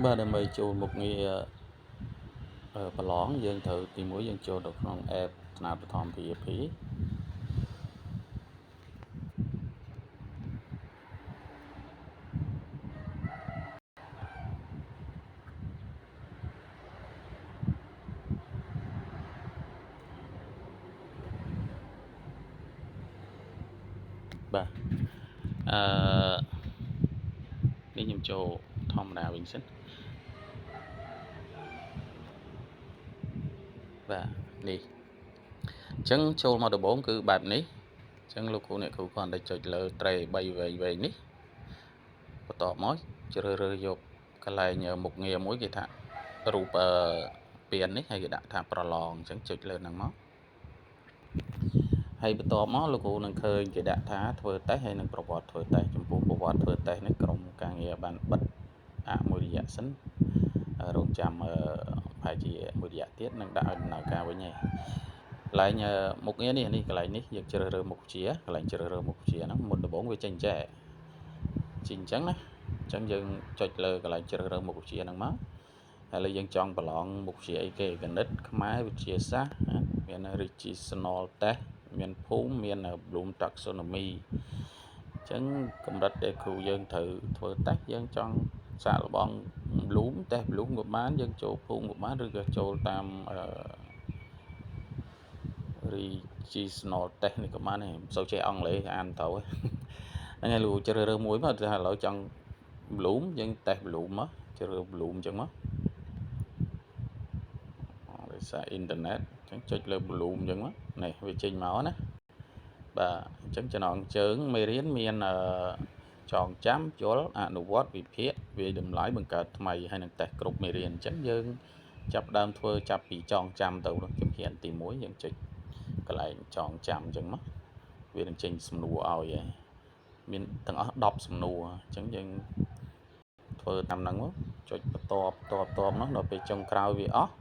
បាទដើម្បីចូលមុខងារប្រឡងយើងត្រូវទី1យើងចូលទៅក្នុង app ស្នាដបឋម PAP បាទនេះខ្ញុំចូលធម្មតាវិញសិនបាទនេះអញ្ចឹងចូលមកដំបូងគឺបែបនេះអញ្ចឹងលោកគ្រូអ្នកគ្រូគាត់តែចុចលើត្រេ3វែងនេះបន្ទាប់មកជ្រើសរើសយកកន្លែងមុខងារមួយគេថារូបពៀននេះហើយគេដាក់ថាប្រឡងអញ្ចឹងចុចលើហ្នឹងមកហើយបន្ទាប់មកលោកគ្រូនឹងឃើញគេដាក់ថាធ្វើតេស្តហើយនឹងប្រវត្តិធ្វើតេស្តចំពោះប្រវត្តិធ្វើតេស្តនេះក្រុមការងារបានបិទមួយរយៈសិនរងចាំប្រហែលជាមួយរយៈទៀតនឹងដាក់ឲ្យដំណើរការវិញហើយកន្លែងមុខងារនេះកន្លែងនេះយើងជ្រើសរើសមុខវិជ្ជាកន្លែងជ្រើសរើសមុខវិជ្ជាហ្នឹងមុនដំបូងវាចេញចែជីអញ្ចឹងណាអញ្ចឹងយើងចុចលើកន្លែងជ្រើសរើសមុខវិជ្ជាហ្នឹងមកហើយឥឡូវយើងចង់ប្រឡងមុខវិជ្ជាអីគេគណិតខ្មែរវិទ្យាសាស្ត្រមាន Regional Test មានភូមិមាន Bloom Taxonomy អញ្ចឹងកម្រិតដែលគ្រូយើងត្រូវធ្វើតេស្តយើងចង់សាកល្បង Bloom តេស្ត Bloom ក៏បានយើងចូលភូមិក៏បានឬក៏ចូលតាម Regional Test នេះក៏បានដែរមិនសូវចេះអង់គ្លេសអានត្រូវហ្នឹងហើយលោកជ្រើសរើសមួយមកថាឥឡូវចង់ Bloom យើងតេស្ត Bloom មកជ្រើសរើស Bloom អញ្ចឹងមកដោយសារអ៊ីនធឺណិតអញ្ចឹងចុចលើ Bloom អញ្ចឹងមកនេះវាចេញមកណាបាទអញ្ចឹងចំណងជើងមេរៀនមានចងចាំយល់អនុវត្តវិភាគវាតម្លៃបង្កើតថ្មីហើយនឹងតេស្តគ្រប់មេរៀនអញ្ចឹងយើងចាប់ដើមធ្វើចាប់ពីចងចាំទៅជំហានទី1យើងចុចកន្លែងចងចាំអញ្ចឹងមកវានឹងចេញសំណួរឲ្យហើយមានទាំងអស់10សំណួរអញ្ចឹងយើងធ្វើតាមហ្នឹងមកចុចបន្ទាប់នោះដល់ពេលចុងក្រោយវាអស់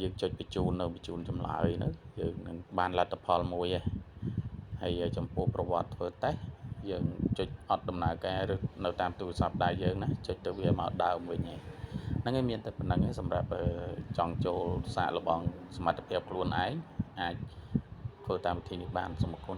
យើងចុចបញ្ជូននៅបញ្ជូនចម្លើយនោះយើងនឹងបានលទ្ធផលមួយហើយចំពោះប្រវត្តិធ្វើតេស្តយើងចុចអត់ដំណើរការឬនៅតាមទូរស័ព្ទដៃយើងណាចុចទៅវាមកដើមវិញហ្នឹងហើយមានតែប៉ុណ្្នឹងឯងសម្រាប់ចង់ចូលសាកល្បងសមត្ថភាពខ្លួនឯងអាចធ្វើតាមវិធីនេះបានសូមអរគុណ